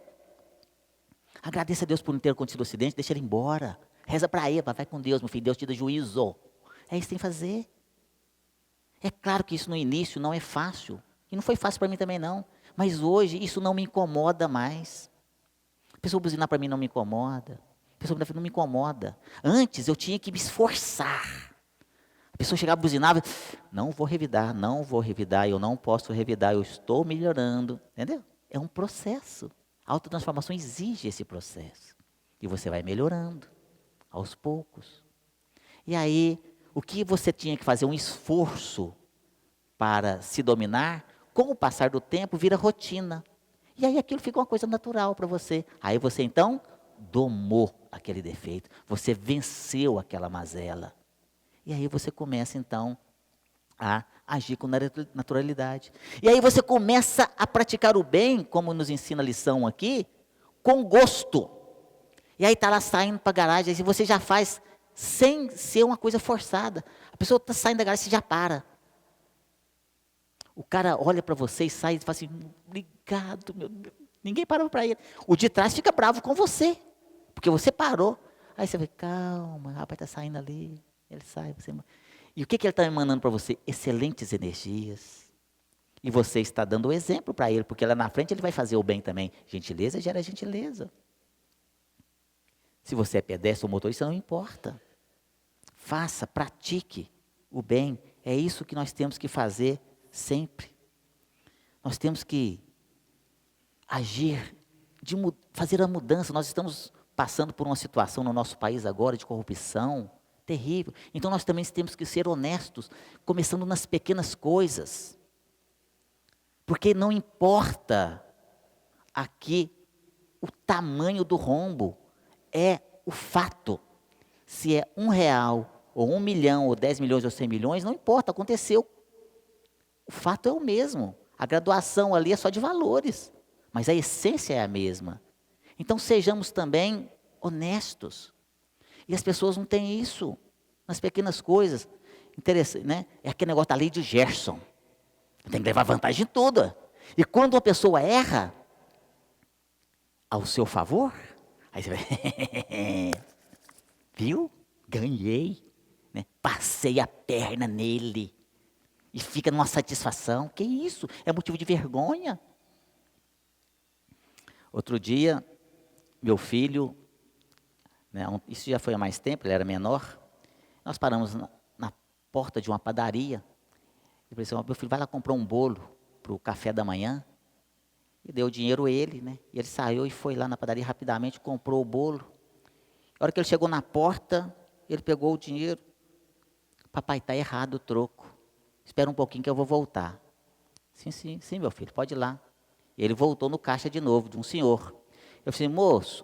Agradeça a Deus por não ter acontecido o acidente, deixa ele embora. Reza para ele, vai com Deus, meu filho, Deus te dá juízo. É isso que tem que fazer. É claro que isso no início não é fácil. E não foi fácil para mim também não. Mas hoje isso não me incomoda mais. A pessoa buzinar para mim não me incomoda. A pessoa não me incomoda. Antes eu tinha que me esforçar. A pessoa chegava e buzinava, não vou revidar, eu não posso revidar, eu estou melhorando. Entendeu? É um processo. A autotransformação exige esse processo. E você vai melhorando, aos poucos. E aí, o que você tinha que fazer? Um esforço para se dominar, com o passar do tempo, vira rotina. E aí aquilo fica uma coisa natural para você. Aí você então domou aquele defeito, você venceu aquela mazela. E aí você começa então a agir com naturalidade. E aí você começa a praticar o bem, como nos ensina a lição aqui, com gosto. E aí está lá saindo para a garagem, e você já faz sem ser uma coisa forçada. A pessoa está saindo da garagem, você já para. O cara olha para você e sai e fala assim, obrigado, meu Deus. Ninguém parou para ele. O de trás fica bravo com você, porque você parou. Aí você vai, calma, o rapaz está saindo ali. Ele sai, você... E o que ele está emanando para você? Excelentes energias. E você está dando o exemplo para ele, porque lá na frente ele vai fazer o bem também. Gentileza gera gentileza. Se você é pedestre ou motorista, não importa. Faça, pratique o bem. É isso que nós temos que fazer sempre. Nós temos que agir, fazer a mudança. Nós estamos passando por uma situação no nosso país agora de corrupção terrível. Então nós também temos que ser honestos, começando nas pequenas coisas. Porque não importa aqui o tamanho do rombo, é o fato. Se é R$1, ou 1 milhão, ou 10 milhões, ou 100 milhões, não importa, aconteceu. O fato é o mesmo. A graduação ali é só de valores, mas a essência é a mesma. Então sejamos também honestos. E as pessoas não têm isso nas pequenas coisas. Interessante, né? É aquele negócio da lei de Gerson. Tem que levar vantagem em tudo. E quando uma pessoa erra ao seu favor, aí você vai, viu? Ganhei, né? Passei a perna nele. E fica numa satisfação. Que isso? É motivo de vergonha. Outro dia, meu filho, né, isso já foi há mais tempo, ele era menor, nós paramos na porta de uma padaria. Eu falei assim, meu filho, vai lá comprar um bolo para o café da manhã. E deu o dinheiro ele, né? E ele saiu e foi lá na padaria rapidamente, comprou o bolo. A hora que ele chegou na porta, ele pegou o dinheiro. Papai, está errado o troco. Espera um pouquinho que eu vou voltar. Sim, meu filho, pode ir lá. E ele voltou no caixa de novo, de um senhor. Eu falei, moço,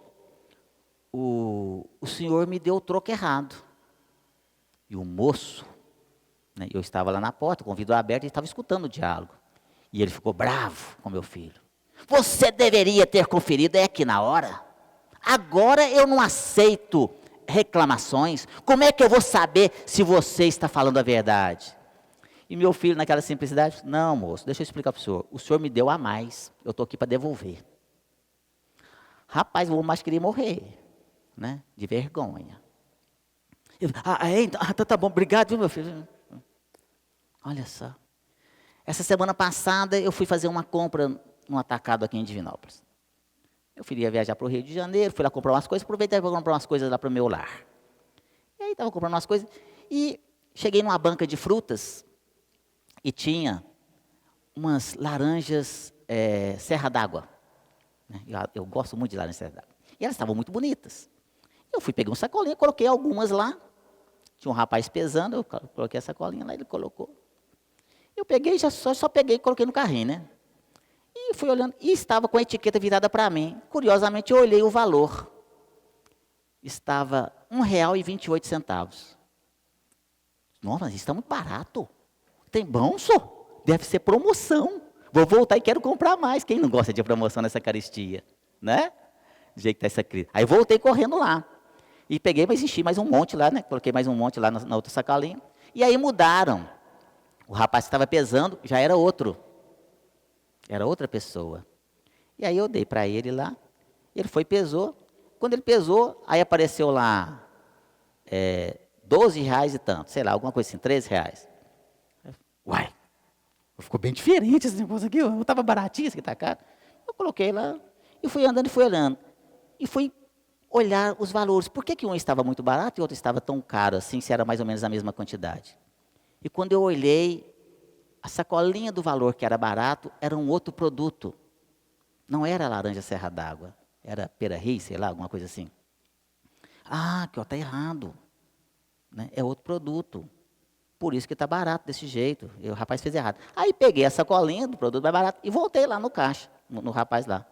o senhor me deu o troco errado. E o moço, né, eu estava lá na porta, com o vidro aberto, e estava escutando o diálogo. E ele ficou bravo com meu filho. Você deveria ter conferido aqui na hora. Agora eu não aceito reclamações. Como é que eu vou saber se você está falando a verdade? E meu filho, naquela simplicidade, não, moço, deixa eu explicar para o senhor. O senhor me deu a mais, eu estou aqui para devolver. Rapaz, o homem mais queria morrer, né? De vergonha. Então, tá bom, obrigado, viu, meu filho? Olha só. Essa semana passada eu fui fazer uma compra no atacado aqui em Divinópolis. Eu queria viajar para o Rio de Janeiro, fui lá comprar umas coisas, aproveitei para comprar umas coisas lá para o meu lar. E aí estava comprando umas coisas e cheguei numa banca de frutas e tinha umas laranjas Serra d'Água. Né? Eu gosto muito de laranjas Serra d'Água. E elas estavam muito bonitas. Eu fui, peguei um sacolinho, coloquei algumas lá. Tinha um rapaz pesando, eu coloquei a sacolinha lá, ele colocou. Eu peguei, só peguei e coloquei no carrinho, né? E fui olhando, e estava com a etiqueta virada para mim. Curiosamente, eu olhei o valor. Estava R$ 1,28. Nossa, mas isso está muito barato. Tem bom, só? Deve ser promoção. Vou voltar e quero comprar mais. Quem não gosta de promoção nessa caristia? Né? Do jeito que está essa crise. Aí voltei correndo lá. E peguei, mas enchi mais um monte lá, né? Coloquei mais um monte lá na outra sacolinha. E aí mudaram. O rapaz que estava pesando já era outro. Era outra pessoa. E aí eu dei para ele lá. Ele foi e pesou. Quando ele pesou, aí apareceu lá R$ 12 e tanto. Sei lá, alguma coisa assim, R$ 13. Uai, ficou bem diferente esse negócio aqui. Eu estava baratinho, isso aqui está caro. Eu coloquei lá e fui andando e fui olhando. E fui olhar os valores. Por que um estava muito barato e o outro estava tão caro assim, se era mais ou menos a mesma quantidade? E quando eu olhei, a sacolinha do valor que era barato era um outro produto. Não era laranja Serra d'Água, era pera-ri, sei lá, alguma coisa assim. Ah, que está errado. Né? É outro produto. Por isso que está barato desse jeito. E o rapaz fez errado. Aí peguei a sacolinha do produto mais barato e voltei lá no caixa, no rapaz lá.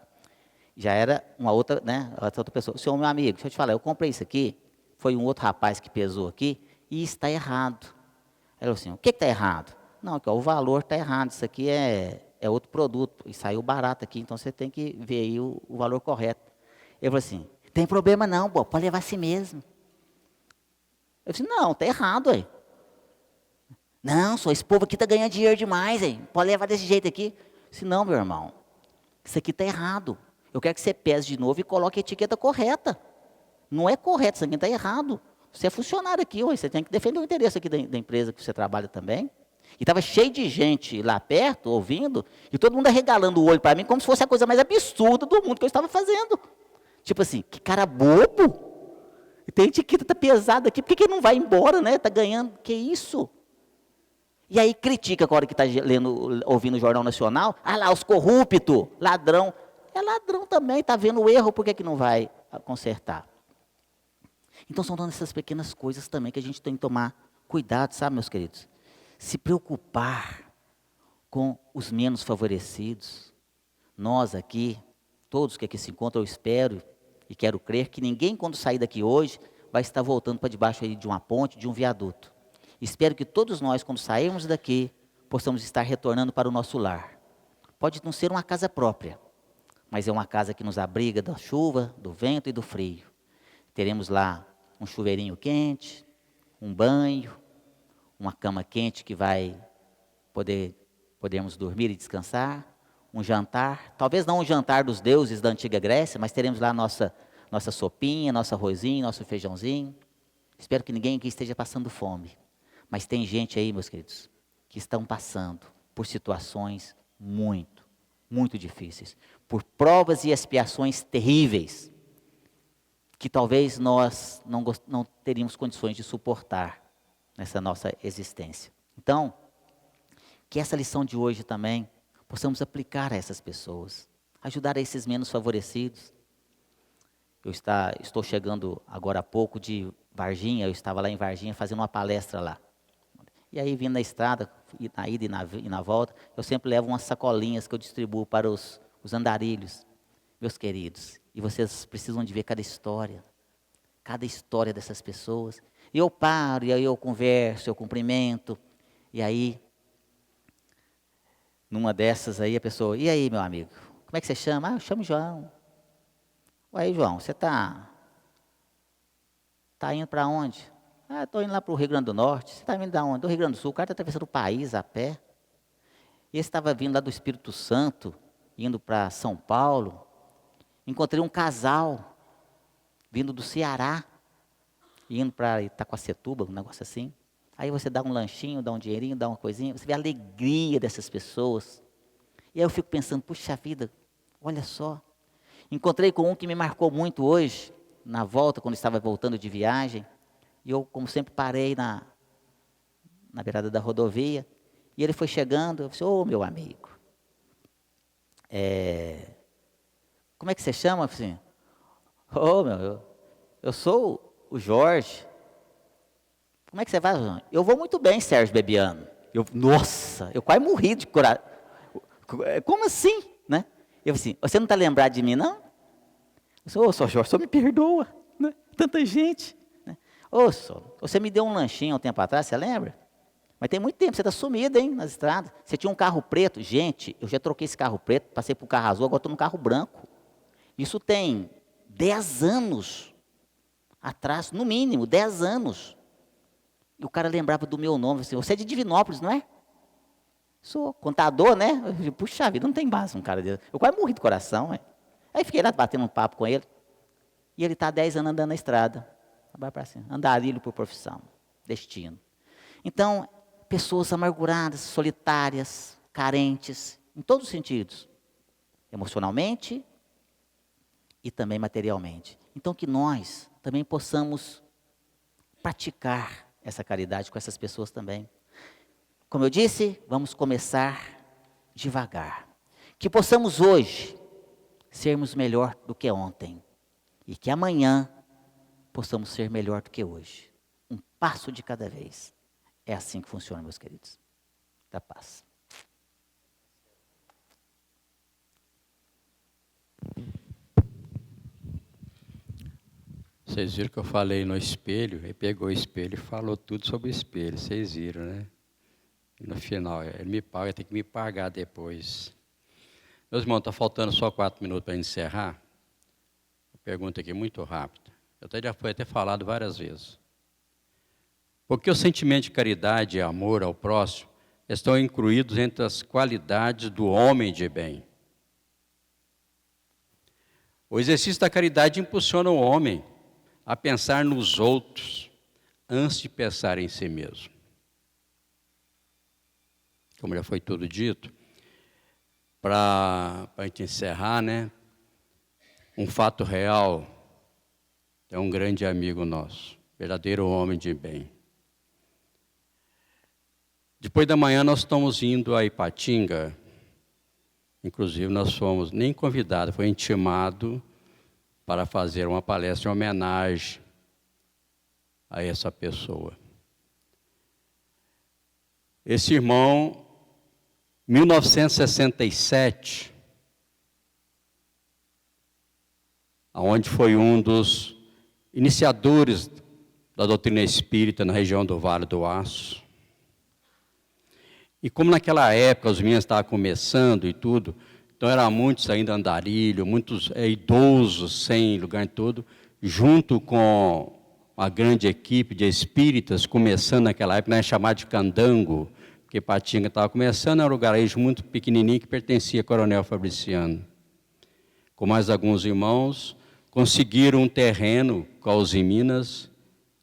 Já era uma outra, né, outra pessoa. Senhor, meu amigo, deixa eu te falar, eu comprei isso aqui, foi um outro rapaz que pesou aqui, e está errado. Ele falou assim, o que está errado? Não, o valor está errado, isso aqui é outro produto, e saiu barato aqui, então você tem que ver aí o valor correto. Ele falou assim, tem problema não, pode levar assim mesmo. Eu disse, não, está errado, aí. Não, só esse povo aqui está ganhando dinheiro demais, hein? Pode levar desse jeito aqui. Eu disse, não, meu irmão, isso aqui está errado. Eu quero que você pese de novo e coloque a etiqueta correta. Não é correto, isso aqui está errado. Você é funcionário aqui, você tem que defender o interesse aqui da empresa que você trabalha também. E estava cheio de gente lá perto, ouvindo, e todo mundo arregalando o olho para mim, como se fosse a coisa mais absurda do mundo que eu estava fazendo. Tipo assim, que cara bobo. E tem etiqueta, está pesada aqui, por que não vai embora, né? Está ganhando, que isso? E aí critica agora que está ouvindo o Jornal Nacional, ah lá, os corruptos, ladrão. É ladrão também, está vendo o erro, por que não vai consertar? Então são todas essas pequenas coisas também que a gente tem que tomar cuidado, sabe, meus queridos? Se preocupar com os menos favorecidos. Nós aqui, todos que aqui se encontram, eu espero e quero crer que ninguém, quando sair daqui hoje, vai estar voltando para debaixo aí de uma ponte, de um viaduto. Espero que todos nós, quando sairmos daqui, possamos estar retornando para o nosso lar. Pode não ser uma casa própria, mas é uma casa que nos abriga da chuva, do vento e do frio. Teremos lá um chuveirinho quente, um banho, uma cama quente que podemos dormir e descansar, um jantar, talvez não um jantar dos deuses da antiga Grécia, mas teremos lá nossa sopinha, nosso arrozinho, nosso feijãozinho. Espero que ninguém aqui esteja passando fome, mas tem gente aí, meus queridos, que estão passando por situações muito, muito difíceis, por provas e expiações terríveis, que talvez nós não teríamos condições de suportar nessa nossa existência. Então, que essa lição de hoje também possamos aplicar a essas pessoas, ajudar a esses menos favorecidos. Eu estou chegando agora há pouco de Varginha, eu estava lá em Varginha fazendo uma palestra lá. E aí, vindo na estrada, na ida e na volta, eu sempre levo umas sacolinhas que eu distribuo para os andarilhos, meus queridos. E vocês precisam de ver cada história dessas pessoas. E eu paro, e aí eu converso, eu cumprimento. E aí, numa dessas aí, a pessoa, e aí, meu amigo, como é que você chama? Eu chamo João. Aí, João, você está indo para onde? Estou indo lá para o Rio Grande do Norte. Você está vindo de onde? Do Rio Grande do Sul. O cara está atravessando o país a pé. E esse estava vindo lá do Espírito Santo, indo para São Paulo. Encontrei um casal, vindo do Ceará, indo para Itacoacetuba, um negócio assim. Aí você dá um lanchinho, dá um dinheirinho, dá uma coisinha. Você vê a alegria dessas pessoas. E aí eu fico pensando, puxa vida, olha só. Encontrei com um que me marcou muito hoje, na volta, quando estava voltando de viagem. E eu, como sempre, parei na beirada da rodovia. E ele foi chegando, eu disse, ô meu amigo, como é que você chama? Assim, eu sou o Jorge. Como é que você vai, João? Eu vou muito bem, Sérgio Bebiano. Nossa, eu quase morri de coragem. Como assim? Né? Eu assim, você não está lembrado de mim, não? Eu sou, só Jorge, só me perdoa. Né? Tanta gente. Né? Você me deu um lanchinho há um tempo atrás, você lembra? Mas tem muito tempo, você está sumido, hein, nas estradas. Você tinha um carro preto. Gente, eu já troquei esse carro preto, passei para o carro azul, agora estou no carro branco. Isso tem 10 anos atrás, no mínimo, 10 anos. E o cara lembrava do meu nome, assim, você é de Divinópolis, não é? Sou contador, né? Puxa vida, não tem base um cara dele. Eu quase morri do coração, né? Aí fiquei lá batendo um papo com ele. E ele está 10 anos andando na estrada. Vai para cima. Andarilho por profissão, destino. Então, pessoas amarguradas, solitárias, carentes, em todos os sentidos. Emocionalmente e também materialmente. Então, que nós também possamos praticar essa caridade com essas pessoas também. Como eu disse, vamos começar devagar. Que possamos hoje sermos melhor do que ontem. E que amanhã possamos ser melhor do que hoje. Um passo de cada vez. É assim que funciona, meus queridos. Da paz. Vocês viram que eu falei no espelho? Ele pegou o espelho e falou tudo sobre o espelho. Vocês viram, né? E no final, ele me paga, tem que me pagar depois. Meus irmãos, está faltando só 4 minutos para encerrar. Pergunta aqui muito rápida. Já foi até falado várias vezes. Porque o sentimento de caridade e amor ao próximo estão incluídos entre as qualidades do homem de bem. O exercício da caridade impulsiona o homem a pensar nos outros antes de pensar em si mesmo. Como já foi tudo dito, para a gente encerrar, né? Um fato real, é um grande amigo nosso, verdadeiro homem de bem. Depois da manhã nós estamos indo a Ipatinga, inclusive nós fomos nem convidados, foi intimado para fazer uma palestra em homenagem a essa pessoa. Esse irmão, 1967, onde foi um dos iniciadores da doutrina espírita na região do Vale do Aço. E como naquela época os meninos estavam começando e tudo, então eram muitos ainda andarilho, muitos idosos sem lugar em todo, junto com uma grande equipe de espíritas, começando naquela época, né, chamado de Candango, porque Patinga estava começando, era um lugarejo muito pequenininho que pertencia ao Coronel Fabriciano. Com mais alguns irmãos, conseguiram um terreno, Caos em Minas,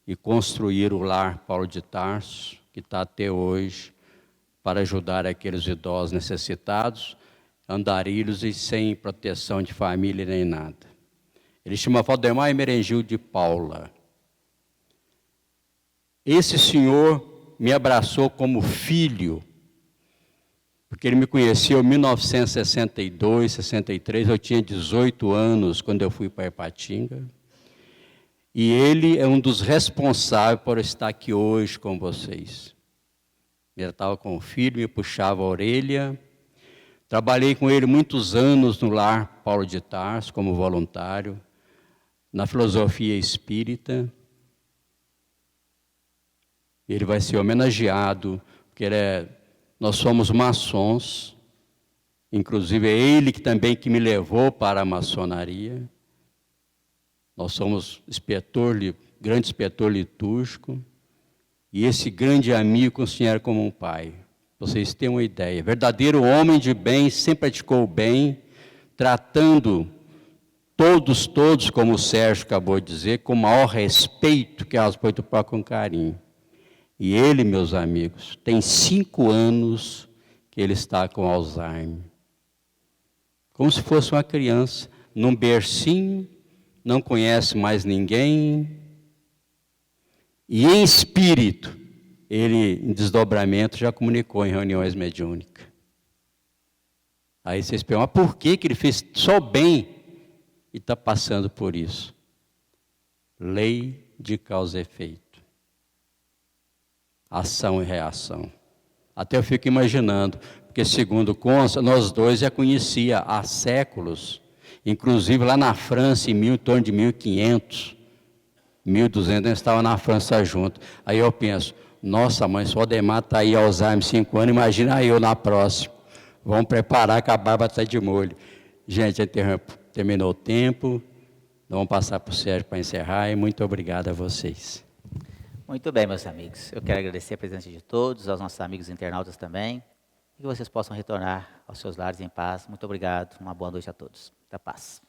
e construíram o lar Paulo de Tarso, que está até hoje, para ajudar aqueles idosos necessitados, andarilhos e sem proteção de família nem nada. Ele chama Valdemar Emerengil de Paula. Esse senhor me abraçou como filho, porque ele me conheceu em 1962, 63, eu tinha 18 anos quando eu fui para Ipatinga. E ele é um dos responsáveis por estar aqui hoje com vocês. Ele estava com o filho, me puxava a orelha. Trabalhei com ele muitos anos no Lar Paulo de Tarso, como voluntário, na filosofia espírita. Ele vai ser homenageado, porque nós somos maçons, inclusive é ele que me levou para a maçonaria. Nós somos grande inspetor litúrgico, e esse grande amigo considero como um pai. Vocês têm uma ideia, verdadeiro homem de bem, sempre praticou o bem, tratando todos, como o Sérgio acabou de dizer, com o maior respeito, que elas põem com carinho. E ele, meus amigos, tem 5 anos que ele está com Alzheimer. Como se fosse uma criança, num bercinho, não conhece mais ninguém. E em espírito, ele, em desdobramento, já comunicou em reuniões mediúnicas. Aí vocês perguntam, mas por que ele fez só bem e está passando por isso? Lei de causa e efeito. Ação e reação. Até eu fico imaginando, porque segundo consta, nós dois já conhecia há séculos, inclusive lá na França, em torno de 1500, 1200, nós estávamos na França junto. Aí eu penso, nossa mãe, se o Valdemar está aí Alzheimer 5 anos, imagina eu na próxima. Vamos preparar que a barba está de molho. Gente, terminou o tempo, vamos passar para o Sérgio para encerrar, e muito obrigado a vocês. Muito bem, meus amigos. Eu quero agradecer a presença de todos, aos nossos amigos internautas também, e que vocês possam retornar aos seus lares em paz. Muito obrigado, uma boa noite a todos. Até a paz.